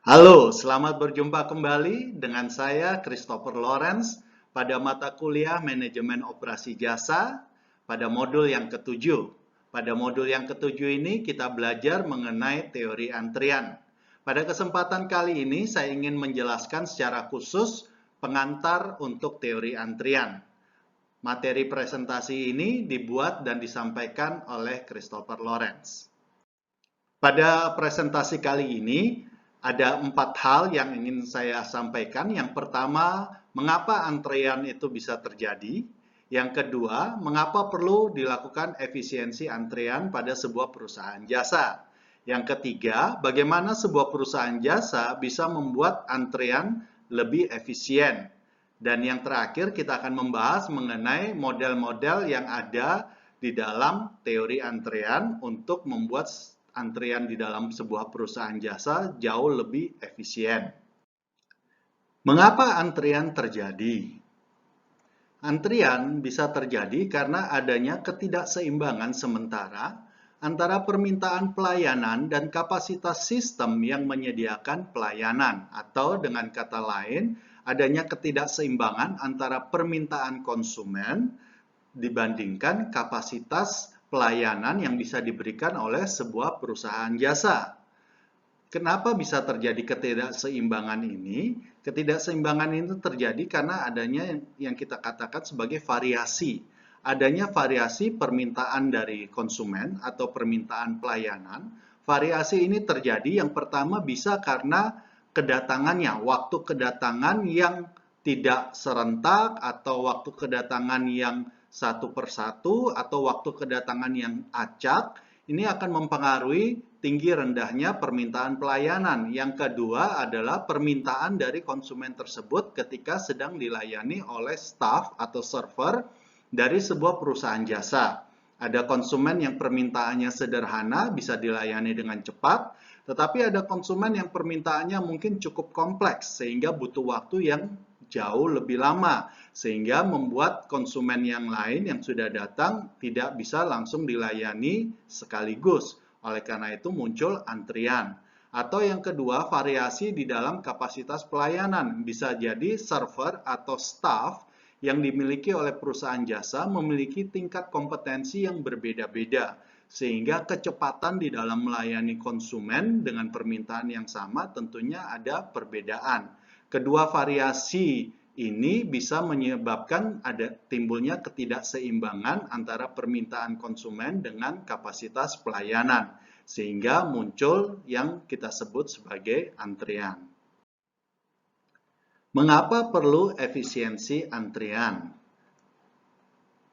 Halo, selamat berjumpa kembali dengan saya Christopher Lawrence pada mata kuliah Manajemen Operasi Jasa pada modul yang ketujuh. Pada modul yang ketujuh ini kita belajar mengenai teori antrian. Pada kesempatan kali ini saya ingin menjelaskan secara khusus pengantar untuk teori antrian. Materi presentasi ini dibuat dan disampaikan oleh Christopher Lawrence. Pada presentasi kali ini, ada 4 hal yang ingin saya sampaikan. Yang pertama, mengapa antrean itu bisa terjadi. Yang kedua, mengapa perlu dilakukan efisiensi antrean pada sebuah perusahaan jasa. Yang ketiga, bagaimana sebuah perusahaan jasa bisa membuat antrean lebih efisien. Dan yang terakhir, kita akan membahas mengenai model-model yang ada di dalam teori antrean untuk membuat antrian di dalam sebuah perusahaan jasa jauh lebih efisien. Mengapa antrian terjadi? Antrian bisa terjadi karena adanya ketidakseimbangan sementara antara permintaan pelayanan dan kapasitas sistem yang menyediakan pelayanan, atau dengan kata lain, adanya ketidakseimbangan antara permintaan konsumen dibandingkan kapasitas pelayanan yang bisa diberikan oleh sebuah perusahaan jasa. Kenapa bisa terjadi ketidakseimbangan ini? Ketidakseimbangan ini terjadi karena adanya yang kita katakan sebagai variasi. Adanya variasi permintaan dari konsumen atau permintaan pelayanan. Variasi ini terjadi yang pertama bisa karena kedatangannya, waktu kedatangan yang tidak serentak atau waktu kedatangan yang satu persatu atau waktu kedatangan yang acak, ini akan mempengaruhi tinggi rendahnya permintaan pelayanan. Yang kedua adalah permintaan dari konsumen tersebut ketika sedang dilayani oleh staff atau server dari sebuah perusahaan jasa. Ada konsumen yang permintaannya sederhana, bisa dilayani dengan cepat, tetapi ada konsumen yang permintaannya mungkin cukup kompleks, sehingga butuh waktu yang jauh lebih lama, sehingga membuat konsumen yang lain yang sudah datang tidak bisa langsung dilayani sekaligus. Oleh karena itu muncul antrian. Atau yang kedua, variasi di dalam kapasitas pelayanan. Bisa jadi server atau staff yang dimiliki oleh perusahaan jasa memiliki tingkat kompetensi yang berbeda-beda, sehingga kecepatan di dalam melayani konsumen dengan permintaan yang sama tentunya ada perbedaan. Kedua variasi ini bisa menyebabkan ada timbulnya ketidakseimbangan antara permintaan konsumen dengan kapasitas pelayanan, sehingga muncul yang kita sebut sebagai antrian. Mengapa perlu efisiensi antrian?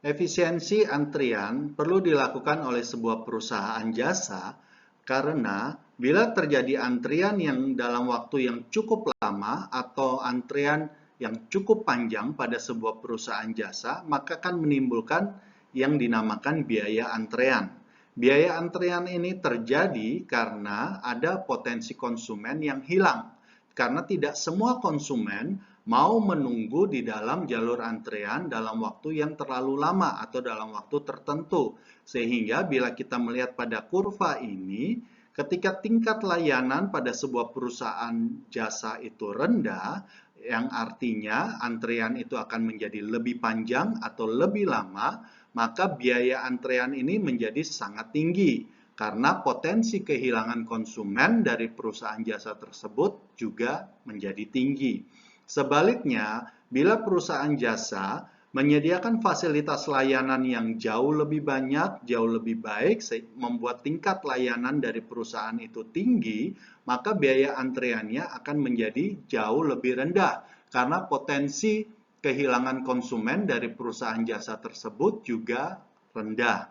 Efisiensi antrian perlu dilakukan oleh sebuah perusahaan jasa karena bila terjadi antrian yang dalam waktu yang cukup lama atau antrian yang cukup panjang pada sebuah perusahaan jasa, maka akan menimbulkan yang dinamakan biaya antrean. Biaya antrean ini terjadi karena ada potensi konsumen yang hilang. Karena tidak semua konsumen mau menunggu di dalam jalur antrean dalam waktu yang terlalu lama atau dalam waktu tertentu. Sehingga bila kita melihat pada kurva ini, ketika tingkat layanan pada sebuah perusahaan jasa itu rendah, yang artinya antrean itu akan menjadi lebih panjang atau lebih lama, maka biaya antrean ini menjadi sangat tinggi. Karena potensi kehilangan konsumen dari perusahaan jasa tersebut juga menjadi tinggi. Sebaliknya, bila perusahaan jasa menyediakan fasilitas layanan yang jauh lebih banyak, jauh lebih baik, membuat tingkat layanan dari perusahaan itu tinggi, maka biaya antreannya akan menjadi jauh lebih rendah. Karena potensi kehilangan konsumen dari perusahaan jasa tersebut juga rendah.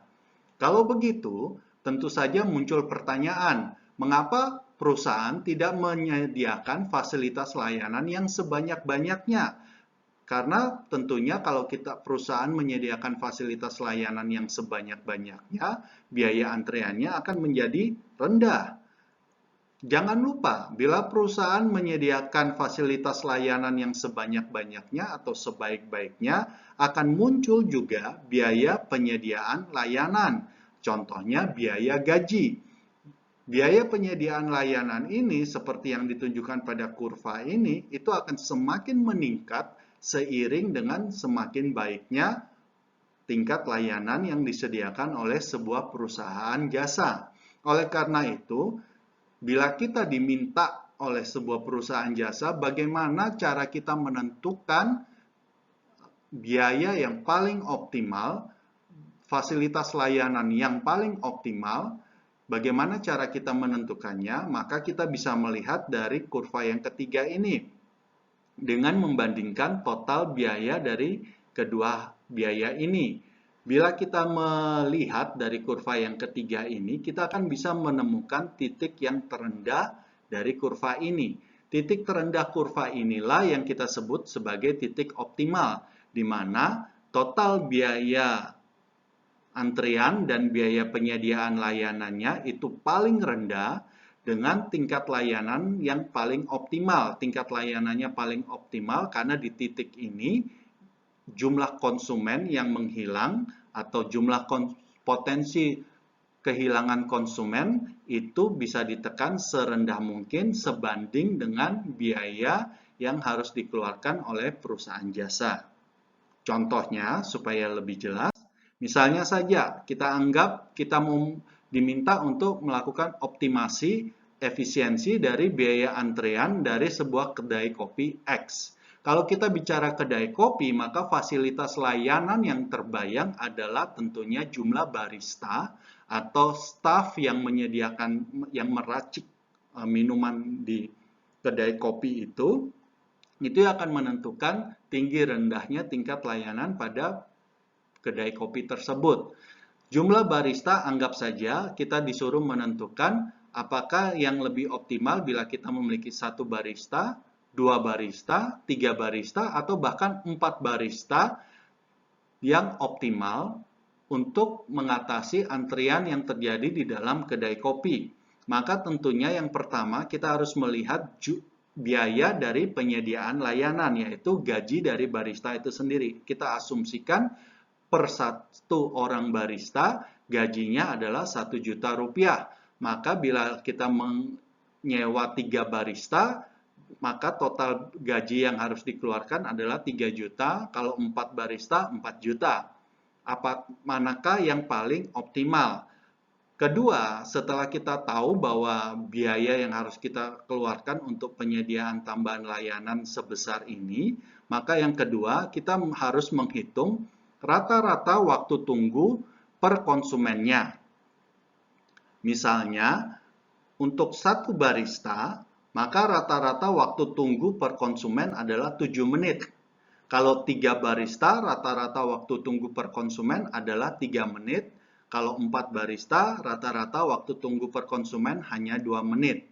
Kalau begitu, tentu saja muncul pertanyaan, mengapa perusahaan tidak menyediakan fasilitas layanan yang sebanyak-banyaknya? Karena tentunya kalau perusahaan menyediakan fasilitas layanan yang sebanyak-banyaknya, biaya antreannya akan menjadi rendah. Jangan lupa, bila perusahaan menyediakan fasilitas layanan yang sebanyak-banyaknya atau sebaik-baiknya, akan muncul juga biaya penyediaan layanan. Contohnya biaya gaji. Biaya penyediaan layanan ini seperti yang ditunjukkan pada kurva ini itu akan semakin meningkat seiring dengan semakin baiknya tingkat layanan yang disediakan oleh sebuah perusahaan jasa. Oleh karena itu, bila kita diminta oleh sebuah perusahaan jasa, bagaimana cara kita menentukan biaya yang paling optimal, fasilitas layanan yang paling optimal, bagaimana cara kita menentukannya? Maka kita bisa melihat dari kurva yang ketiga ini dengan membandingkan total biaya dari kedua biaya ini. Bila kita melihat dari kurva yang ketiga ini, kita akan bisa menemukan titik yang terendah dari kurva ini. Titik terendah kurva inilah yang kita sebut sebagai titik optimal, di mana total biaya antrian dan biaya penyediaan layanannya itu paling rendah dengan tingkat layanan yang paling optimal. Tingkat layanannya paling optimal karena di titik ini jumlah konsumen yang menghilang atau jumlah potensi kehilangan konsumen itu bisa ditekan serendah mungkin sebanding dengan biaya yang harus dikeluarkan oleh perusahaan jasa. Contohnya, supaya lebih jelas, misalnya saja kita anggap kita mau diminta untuk melakukan optimasi efisiensi dari biaya antrean dari sebuah kedai kopi X. Kalau kita bicara kedai kopi, maka fasilitas layanan yang terbayang adalah tentunya jumlah barista atau staf yang menyediakan, yang meracik minuman di kedai kopi itu akan menentukan tinggi rendahnya tingkat layanan pada kedai kopi tersebut. Jumlah barista anggap saja kita disuruh menentukan apakah yang lebih optimal bila kita memiliki 1 barista, 2 barista, 3 barista, atau bahkan 4 barista yang optimal untuk mengatasi antrian yang terjadi di dalam kedai kopi. Maka tentunya yang pertama kita harus melihat biaya dari penyediaan layanan, yaitu gaji dari barista itu sendiri. Kita asumsikan per 1 orang barista gajinya adalah 1 juta rupiah. Maka bila kita menyewa 3 barista, maka total gaji yang harus dikeluarkan adalah 3 juta. Kalau 4 barista, 4 juta. Manakah yang paling optimal? Kedua, setelah kita tahu bahwa biaya yang harus kita keluarkan untuk penyediaan tambahan layanan sebesar ini, maka yang kedua, kita harus menghitung rata-rata waktu tunggu per konsumennya. Misalnya, untuk 1 barista, maka rata-rata waktu tunggu per konsumen adalah 7 menit. Kalau 3 barista, rata-rata waktu tunggu per konsumen adalah 3 menit. Kalau 4 barista, rata-rata waktu tunggu per konsumen hanya 2 menit.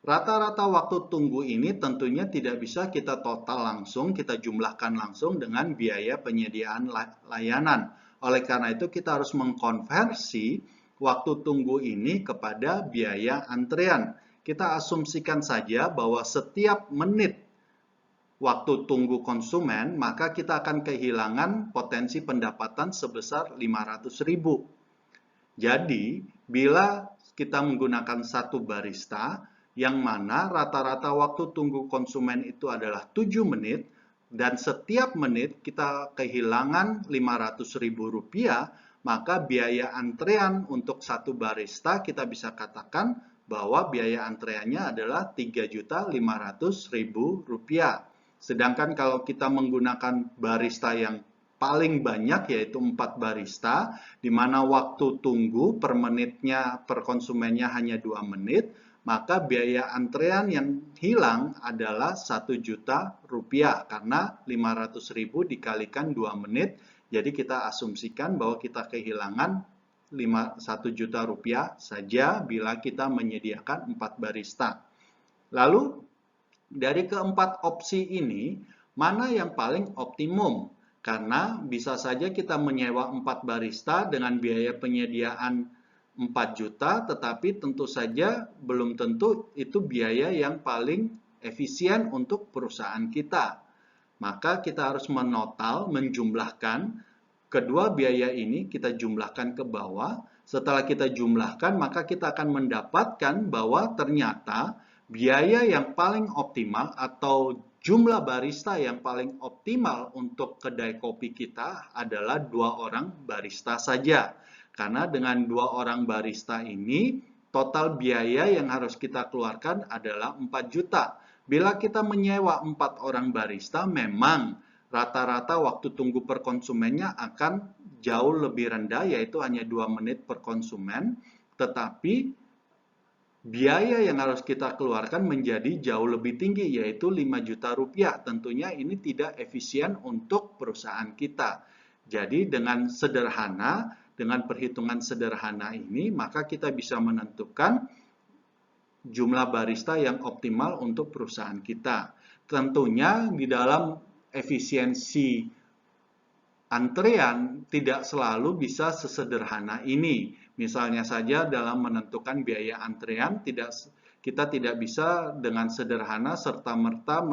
Rata-rata waktu tunggu ini tentunya tidak bisa kita total langsung, kita jumlahkan langsung dengan biaya penyediaan layanan. Oleh karena itu kita harus mengkonversi waktu tunggu ini kepada biaya antrean. Kita asumsikan saja bahwa setiap menit waktu tunggu konsumen, maka kita akan kehilangan potensi pendapatan sebesar 500.000. Jadi, bila kita menggunakan 1 barista, yang mana rata-rata waktu tunggu konsumen itu adalah 7 menit, dan setiap menit kita kehilangan 500.000 rupiah, maka biaya antrean untuk 1 barista kita bisa katakan bahwa biaya antreannya adalah 3.500.000 rupiah. Sedangkan kalau kita menggunakan barista yang paling banyak yaitu 4 barista, di mana waktu tunggu per menitnya per konsumennya hanya 2 menit, maka biaya antrean yang hilang adalah 1 juta rupiah karena 500.000 dikalikan 2 menit, jadi kita asumsikan bahwa kita kehilangan 1 juta rupiah saja bila kita menyediakan 4 barista. Lalu dari keempat opsi ini, mana yang paling optimum? Karena bisa saja kita menyewa 4 barista dengan biaya penyediaan 4 juta, tetapi tentu saja belum tentu itu biaya yang paling efisien untuk perusahaan kita. Maka kita harus menjumlahkan kedua biaya ini, kita jumlahkan ke bawah, Setelah kita jumlahkan, maka kita akan mendapatkan bahwa ternyata biaya yang paling optimal atau jumlah barista yang paling optimal untuk kedai kopi kita adalah 2 orang barista saja. Karena dengan 2 orang barista ini, total biaya yang harus kita keluarkan adalah 4 juta. Bila kita menyewa 4 orang barista, memang rata-rata waktu tunggu per konsumennya akan jauh lebih rendah, yaitu hanya 2 menit per konsumen. Tetapi biaya yang harus kita keluarkan menjadi jauh lebih tinggi, yaitu 5 juta rupiah. Tentunya ini tidak efisien untuk perusahaan kita. Jadi dengan sederhana, dengan perhitungan sederhana ini, maka kita bisa menentukan jumlah barista yang optimal untuk perusahaan kita. Tentunya di dalam efisiensi antrean tidak selalu bisa sesederhana ini. Misalnya saja dalam menentukan biaya antrean, kita tidak bisa dengan sederhana serta-merta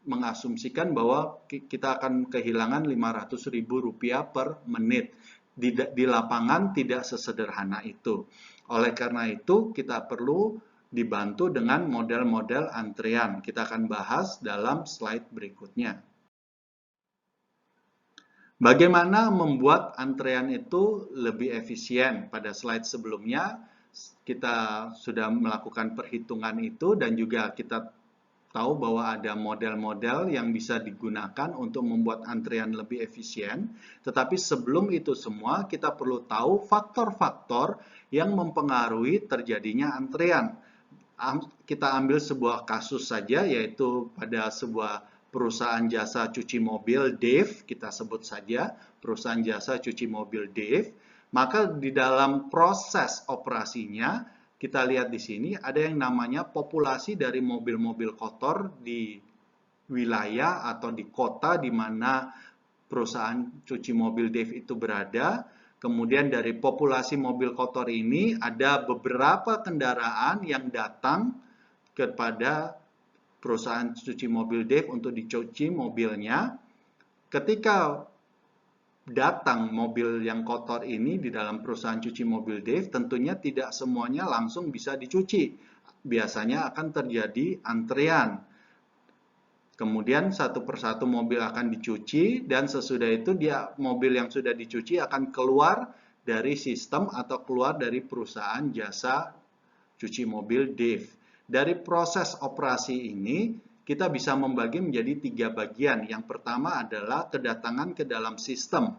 mengasumsikan bahwa kita akan kehilangan Rp500.000 per menit. Di lapangan tidak sesederhana itu. Oleh karena itu, kita perlu dibantu dengan model-model antrean. Kita akan bahas dalam slide berikutnya. Bagaimana membuat antrean itu lebih efisien? Pada slide sebelumnya, kita sudah melakukan perhitungan itu dan juga kita tahu bahwa ada model-model yang bisa digunakan untuk membuat antrean lebih efisien. Tetapi sebelum itu semua, kita perlu tahu faktor-faktor yang mempengaruhi terjadinya antrean. Kita ambil sebuah kasus saja, yaitu pada sebuah perusahaan jasa cuci mobil Dave, kita sebut saja perusahaan jasa cuci mobil Dave. Maka di dalam proses operasinya, kita lihat di sini ada yang namanya populasi dari mobil-mobil kotor di wilayah atau di kota di mana perusahaan cuci mobil Dave itu berada. Kemudian dari populasi mobil kotor ini ada beberapa kendaraan yang datang kepada perusahaan cuci mobil Dave untuk dicuci mobilnya. Ketika datang mobil yang kotor ini di dalam perusahaan cuci mobil Dave, tentunya tidak semuanya langsung bisa dicuci. Biasanya akan terjadi antrean. Kemudian satu persatu mobil akan dicuci dan sesudah itu mobil yang sudah dicuci akan keluar dari sistem atau keluar dari perusahaan jasa cuci mobil Dave. Dari proses operasi ini, kita bisa membagi menjadi 3 bagian. Yang pertama adalah kedatangan ke dalam sistem.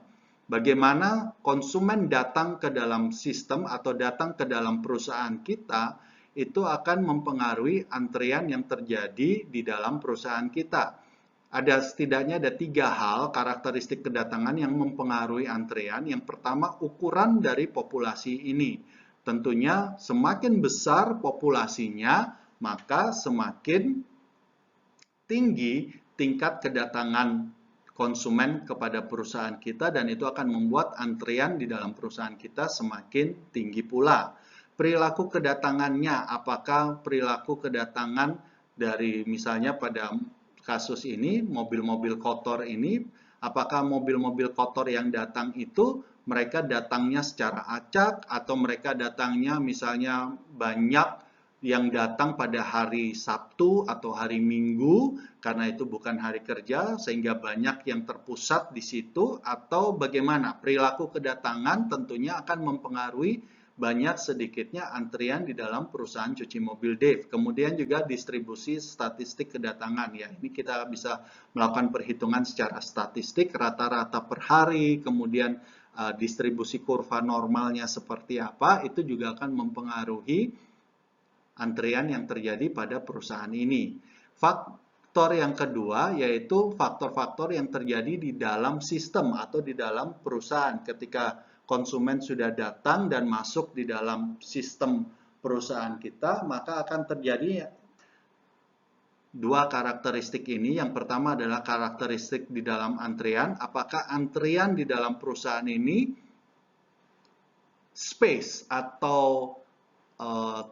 Bagaimana konsumen datang ke dalam sistem atau datang ke dalam perusahaan kita, itu akan mempengaruhi antrean yang terjadi di dalam perusahaan kita. Setidaknya ada 3 hal karakteristik kedatangan yang mempengaruhi antrean. Yang pertama, ukuran dari populasi ini. Tentunya semakin besar populasinya, maka semakin tinggi tingkat kedatangan konsumen kepada perusahaan kita dan itu akan membuat antrean di dalam perusahaan kita semakin tinggi pula. Perilaku kedatangannya, apakah perilaku kedatangan dari misalnya pada kasus ini, mobil-mobil kotor ini, apakah mobil-mobil kotor yang datang itu mereka datangnya secara acak atau mereka datangnya misalnya banyak yang datang pada hari Sabtu atau hari Minggu karena itu bukan hari kerja sehingga banyak yang terpusat di situ, atau bagaimana perilaku kedatangan tentunya akan mempengaruhi banyak sedikitnya antrian di dalam perusahaan cuci mobil Dave. Kemudian juga distribusi statistik kedatangan ya. Ini kita bisa melakukan perhitungan secara statistik rata-rata per hari, kemudian distribusi kurva normalnya seperti apa, itu juga akan mempengaruhi antrian yang terjadi pada perusahaan ini. Faktor yang kedua yaitu faktor-faktor yang terjadi di dalam sistem atau di dalam perusahaan. Ketika konsumen sudah datang dan masuk di dalam sistem perusahaan kita, maka akan terjadi 2 karakteristik ini. Yang pertama adalah karakteristik di dalam antrian. Apakah antrian di dalam perusahaan ini space atau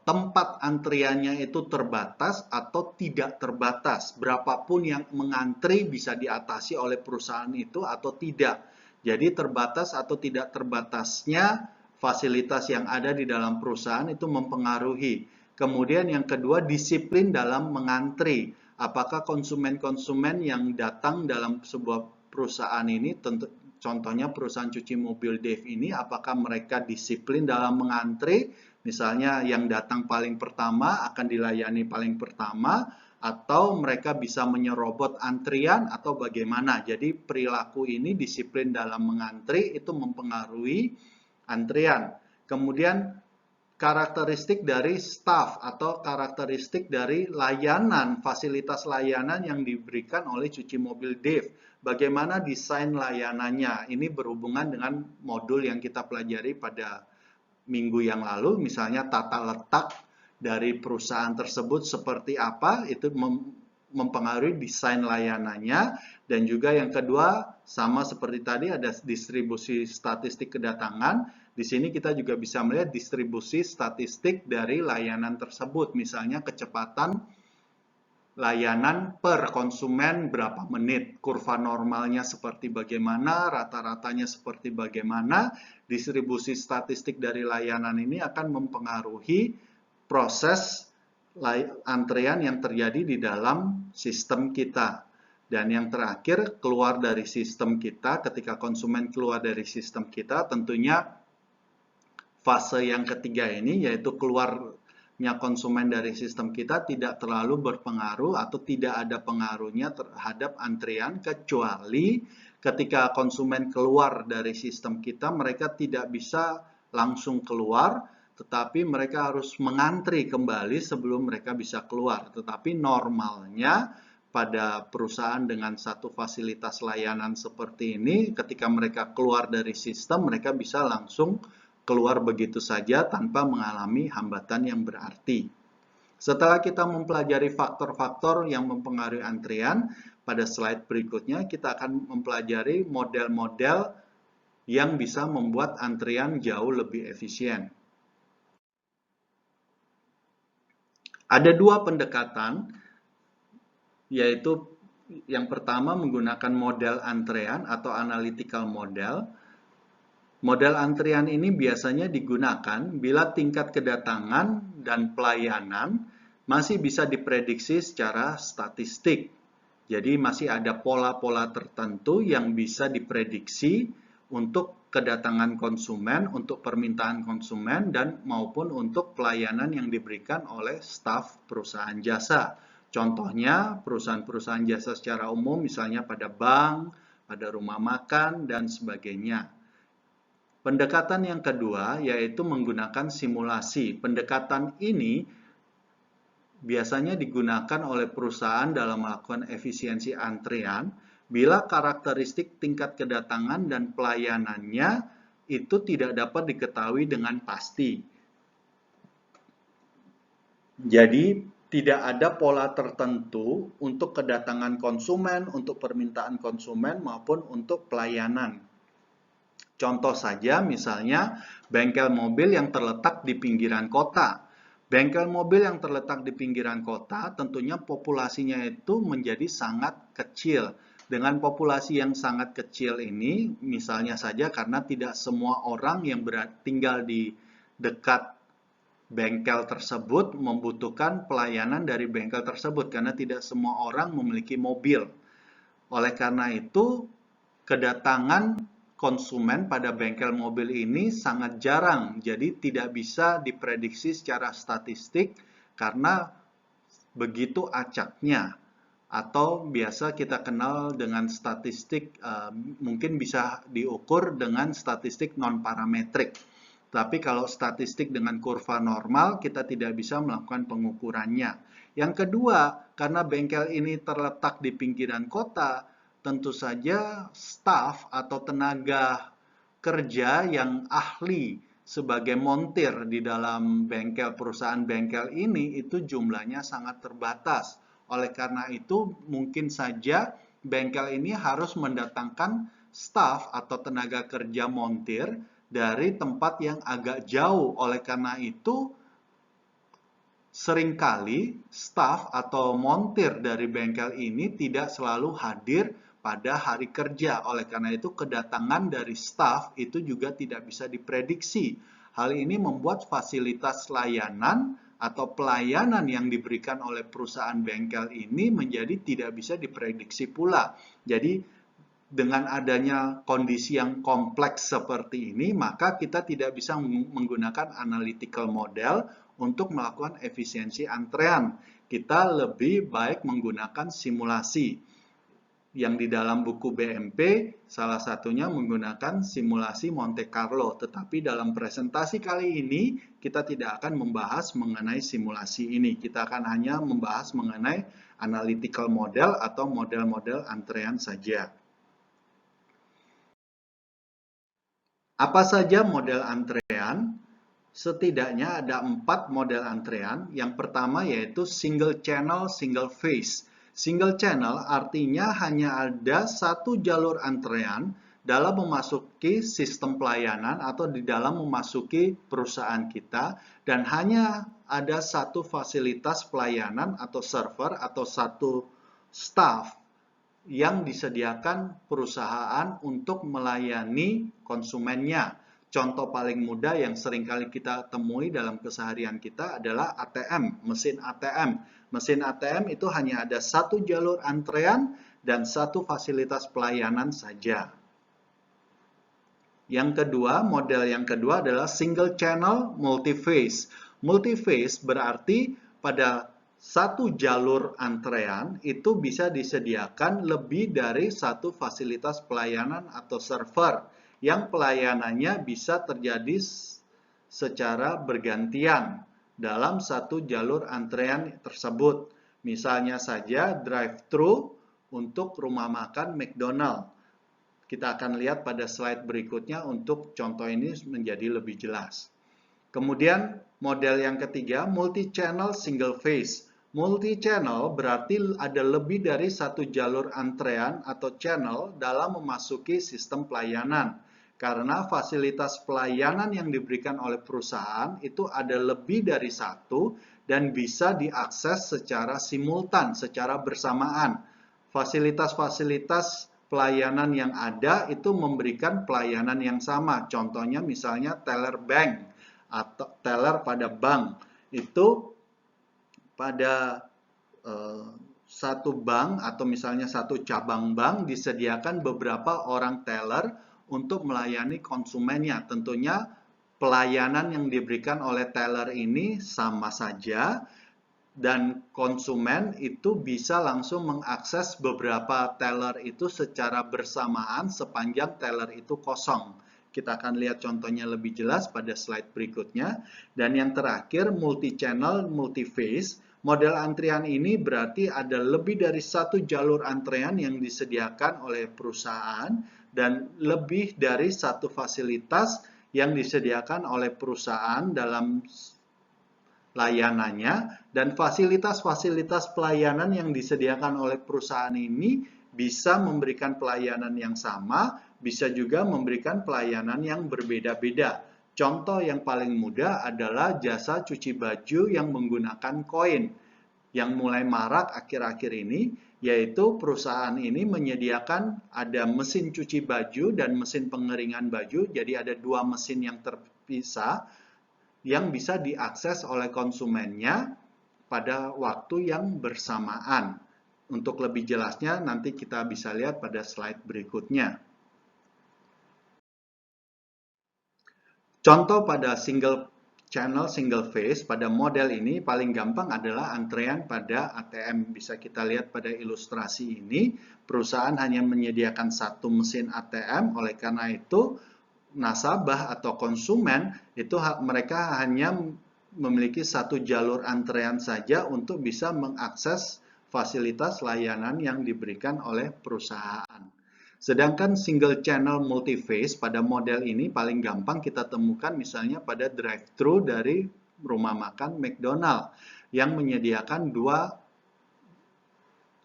tempat antriannya itu terbatas atau tidak terbatas. Berapapun yang mengantri bisa diatasi oleh perusahaan itu atau tidak. Jadi terbatas atau tidak terbatasnya fasilitas yang ada di dalam perusahaan itu mempengaruhi. Kemudian yang kedua, disiplin dalam mengantri. Apakah konsumen-konsumen yang datang dalam sebuah perusahaan ini, contohnya perusahaan cuci mobil Dave ini, apakah mereka disiplin dalam mengantri? Misalnya yang datang paling pertama akan dilayani paling pertama, atau mereka bisa menyerobot antrian atau bagaimana. Jadi perilaku ini, disiplin dalam mengantri, itu mempengaruhi antrian. Kemudian karakteristik dari staff atau karakteristik dari layanan, fasilitas layanan yang diberikan oleh cuci mobil Dave. Bagaimana desain layanannya? Ini berhubungan dengan modul yang kita pelajari pada minggu yang lalu, misalnya tata letak dari perusahaan tersebut seperti apa, itu mempengaruhi desain layanannya. Dan juga yang kedua, sama seperti tadi, ada distribusi statistik kedatangan. Di sini kita juga bisa melihat distribusi statistik dari layanan tersebut, misalnya kecepatan layanan per konsumen berapa menit, kurva normalnya seperti bagaimana, rata-ratanya seperti bagaimana. Distribusi statistik dari layanan ini akan mempengaruhi proses antrean yang terjadi di dalam sistem kita. Dan yang terakhir, keluar dari sistem kita, ketika konsumen keluar dari sistem kita, tentunya fase yang ketiga ini, yaitu keluarnya konsumen dari sistem kita, tidak terlalu berpengaruh atau tidak ada pengaruhnya terhadap antrian, kecuali ketika konsumen keluar dari sistem kita, mereka tidak bisa langsung keluar, tetapi mereka harus mengantri kembali sebelum mereka bisa keluar. Tetapi normalnya pada perusahaan dengan satu fasilitas layanan seperti ini, ketika mereka keluar dari sistem, mereka bisa langsung keluar begitu saja tanpa mengalami hambatan yang berarti. Setelah kita mempelajari faktor-faktor yang mempengaruhi antrian, pada slide berikutnya kita akan mempelajari model-model yang bisa membuat antrian jauh lebih efisien. Ada dua pendekatan, yaitu yang pertama menggunakan model antrean atau analytical model. Model antrian ini biasanya digunakan bila tingkat kedatangan dan pelayanan masih bisa diprediksi secara statistik. Jadi masih ada pola-pola tertentu yang bisa diprediksi untuk kedatangan konsumen, untuk permintaan konsumen, dan maupun untuk pelayanan yang diberikan oleh staf perusahaan jasa. Contohnya perusahaan-perusahaan jasa secara umum, misalnya pada bank, pada rumah makan, dan sebagainya. Pendekatan yang kedua yaitu menggunakan simulasi. Pendekatan ini biasanya digunakan oleh perusahaan dalam melakukan efisiensi antrian bila karakteristik tingkat kedatangan dan pelayanannya itu tidak dapat diketahui dengan pasti. Jadi tidak ada pola tertentu untuk kedatangan konsumen, untuk permintaan konsumen maupun untuk pelayanan. Contoh saja misalnya bengkel mobil yang terletak di pinggiran kota. Bengkel mobil yang terletak di pinggiran kota tentunya populasinya itu menjadi sangat kecil. Dengan populasi yang sangat kecil ini, misalnya saja karena tidak semua orang yang tinggal di dekat bengkel tersebut membutuhkan pelayanan dari bengkel tersebut karena tidak semua orang memiliki mobil. Oleh karena itu, kedatangan konsumen pada bengkel mobil ini sangat jarang, jadi tidak bisa diprediksi secara statistik karena begitu acaknya, atau biasa kita kenal dengan statistik, mungkin bisa diukur dengan statistik non-parametrik. Tapi kalau statistik dengan kurva normal, kita tidak bisa melakukan pengukurannya. Yang kedua, karena bengkel ini terletak di pinggiran kota, tentu saja staf atau tenaga kerja yang ahli sebagai montir di dalam bengkel perusahaan bengkel ini itu jumlahnya sangat terbatas. Oleh karena itu mungkin saja bengkel ini harus mendatangkan staf atau tenaga kerja montir dari tempat yang agak jauh. Oleh karena itu seringkali staf atau montir dari bengkel ini tidak selalu hadir pada hari kerja. Oleh karena itu, kedatangan dari staf itu juga tidak bisa diprediksi. Hal ini membuat fasilitas layanan atau pelayanan yang diberikan oleh perusahaan bengkel ini menjadi tidak bisa diprediksi pula. Jadi, dengan adanya kondisi yang kompleks seperti ini, maka kita tidak bisa menggunakan analytical model untuk melakukan efisiensi antrean. Kita lebih baik menggunakan simulasi. Yang di dalam buku BMP, salah satunya menggunakan simulasi Monte Carlo. Tetapi dalam presentasi kali ini, kita tidak akan membahas mengenai simulasi ini. Kita akan hanya membahas mengenai analytical model atau model-model antrean saja. Apa saja model antrean? Setidaknya ada 4 model antrean. Yang pertama yaitu single channel, single phase. Single channel artinya hanya ada satu jalur antrean dalam memasuki sistem pelayanan atau di dalam memasuki perusahaan kita, dan hanya ada satu fasilitas pelayanan atau server atau satu staff yang disediakan perusahaan untuk melayani konsumennya. Contoh paling mudah yang seringkali kita temui dalam keseharian kita adalah ATM, mesin ATM. Mesin ATM itu hanya ada satu jalur antrean dan satu fasilitas pelayanan saja. Yang kedua, model yang kedua adalah single channel multi-phase. Multi-phase berarti pada satu jalur antrean itu bisa disediakan lebih dari satu fasilitas pelayanan atau server yang pelayanannya bisa terjadi secara bergantian dalam satu jalur antrean tersebut. Misalnya saja drive-thru untuk rumah makan McDonald. Kita akan lihat pada slide berikutnya untuk contoh ini menjadi lebih jelas. Kemudian model yang ketiga, multi-channel single phase. Multi-channel berarti ada lebih dari satu jalur antrean atau channel dalam memasuki sistem pelayanan. Karena fasilitas pelayanan yang diberikan oleh perusahaan itu ada lebih dari satu dan bisa diakses secara simultan, secara bersamaan. Fasilitas-fasilitas pelayanan yang ada itu memberikan pelayanan yang sama. Contohnya misalnya teller bank atau teller pada bank. Itu pada satu bank atau misalnya satu cabang bank disediakan beberapa orang teller untuk melayani konsumennya. Tentunya pelayanan yang diberikan oleh teller ini sama saja dan konsumen itu bisa langsung mengakses beberapa teller itu secara bersamaan sepanjang teller itu kosong. Kita akan lihat contohnya lebih jelas pada slide berikutnya. Dan yang terakhir, multi-channel, multi-phase. Model antrian ini berarti ada lebih dari satu jalur antrean yang disediakan oleh perusahaan dan lebih dari satu fasilitas yang disediakan oleh perusahaan dalam layanannya, dan fasilitas-fasilitas pelayanan yang disediakan oleh perusahaan ini bisa memberikan pelayanan yang sama, bisa juga memberikan pelayanan yang berbeda-beda. Contoh yang paling mudah adalah jasa cuci baju yang menggunakan koin, yang mulai marak akhir-akhir ini, yaitu perusahaan ini menyediakan ada mesin cuci baju dan mesin pengeringan baju, jadi ada dua mesin yang terpisah, yang bisa diakses oleh konsumennya pada waktu yang bersamaan. Untuk lebih jelasnya nanti kita bisa lihat pada slide berikutnya. Contoh pada single channel, single phase, pada model ini paling gampang adalah antrean pada ATM. Bisa kita lihat pada ilustrasi ini, perusahaan hanya menyediakan satu mesin ATM, oleh karena itu nasabah atau konsumen itu mereka hanya memiliki satu jalur antrean saja untuk bisa mengakses fasilitas layanan yang diberikan oleh perusahaan. Sedangkan single channel multi-phase pada model ini paling gampang kita temukan misalnya pada drive-thru dari rumah makan McDonald yang menyediakan dua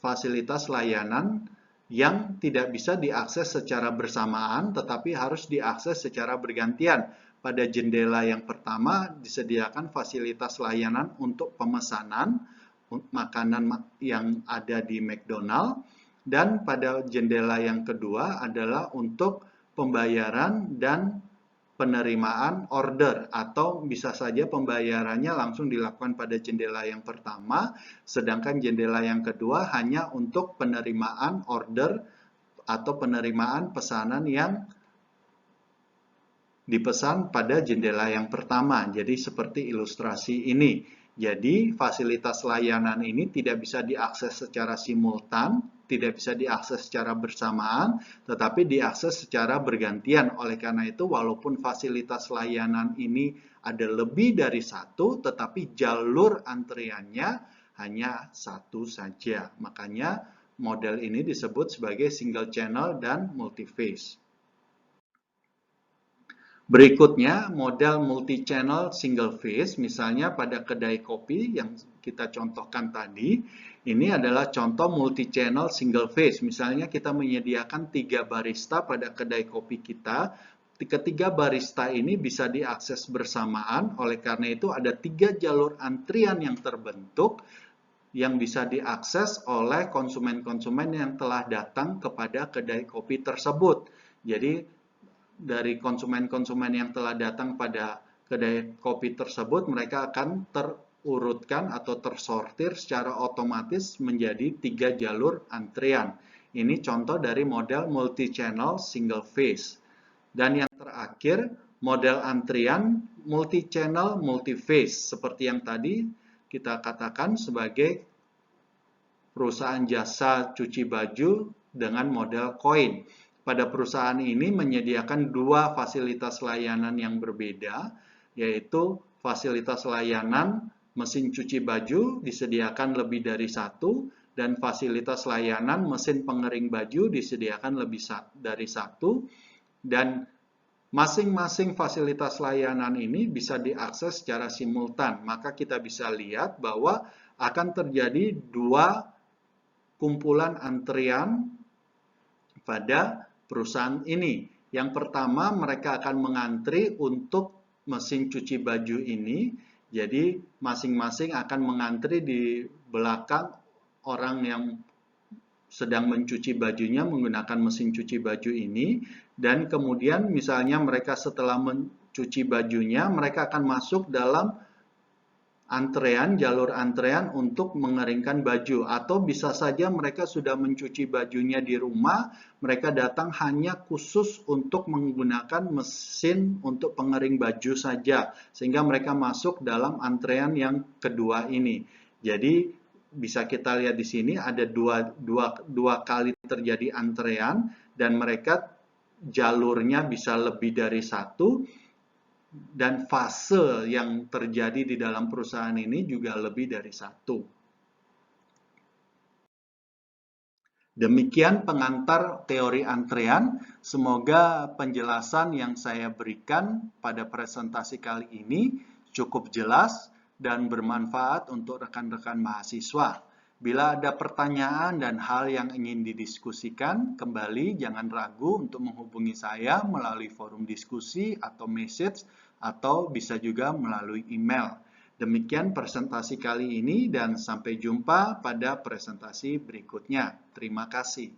fasilitas layanan yang tidak bisa diakses secara bersamaan tetapi harus diakses secara bergantian. Pada jendela yang pertama disediakan fasilitas layanan untuk pemesanan makanan yang ada di McDonald. Dan pada jendela yang kedua adalah untuk pembayaran dan penerimaan order, atau bisa saja pembayarannya langsung dilakukan pada jendela yang pertama, sedangkan jendela yang kedua hanya untuk penerimaan order atau penerimaan pesanan yang dipesan pada jendela yang pertama. Jadi seperti ilustrasi ini. Jadi fasilitas layanan ini tidak bisa diakses secara simultan, tidak bisa diakses secara bersamaan, tetapi diakses secara bergantian. Oleh karena itu, walaupun fasilitas layanan ini ada lebih dari satu, tetapi jalur antriannya hanya satu saja. Makanya model ini disebut sebagai single channel dan multi-phase. Berikutnya, model multi-channel single phase, misalnya pada kedai kopi yang kita contohkan tadi, ini adalah contoh multi-channel single phase. Misalnya kita menyediakan 3 barista pada kedai kopi kita, ketiga barista ini bisa diakses bersamaan, oleh karena itu ada 3 jalur antrian yang terbentuk, yang bisa diakses oleh konsumen-konsumen yang telah datang kepada kedai kopi tersebut. Jadi, dari konsumen-konsumen yang telah datang pada kedai kopi tersebut, mereka akan terurutkan atau tersortir secara otomatis menjadi 3 jalur antrian. Ini contoh dari model multi-channel single phase. Dan yang terakhir, model antrian multi-channel multi-phase. Seperti yang tadi kita katakan sebagai perusahaan jasa cuci baju dengan model koin. Pada perusahaan ini menyediakan 2 fasilitas layanan yang berbeda, yaitu fasilitas layanan mesin cuci baju disediakan lebih dari 1, dan fasilitas layanan mesin pengering baju disediakan lebih dari 1, dan masing-masing fasilitas layanan ini bisa diakses secara simultan. Maka kita bisa lihat bahwa akan terjadi 2 kumpulan antrian pada perusahaan ini. Yang pertama, mereka akan mengantri untuk mesin cuci baju ini. Jadi, masing-masing akan mengantri di belakang orang yang sedang mencuci bajunya menggunakan mesin cuci baju ini. Dan kemudian misalnya mereka setelah mencuci bajunya, mereka akan masuk dalam jalur antrean untuk mengeringkan baju, atau bisa saja mereka sudah mencuci bajunya di rumah, mereka datang hanya khusus untuk menggunakan mesin untuk pengering baju saja, sehingga mereka masuk dalam antrean yang kedua ini. Jadi bisa kita lihat di sini ada dua kali terjadi antrean, dan mereka jalurnya bisa lebih dari 1. Dan fase yang terjadi di dalam perusahaan ini juga lebih dari 1. Demikian pengantar teori antrean. Semoga penjelasan yang saya berikan pada presentasi kali ini cukup jelas dan bermanfaat untuk rekan-rekan mahasiswa. Bila ada pertanyaan dan hal yang ingin didiskusikan, kembali jangan ragu untuk menghubungi saya melalui forum diskusi atau message, atau bisa juga melalui email. Demikian presentasi kali ini, dan sampai jumpa pada presentasi berikutnya. Terima kasih.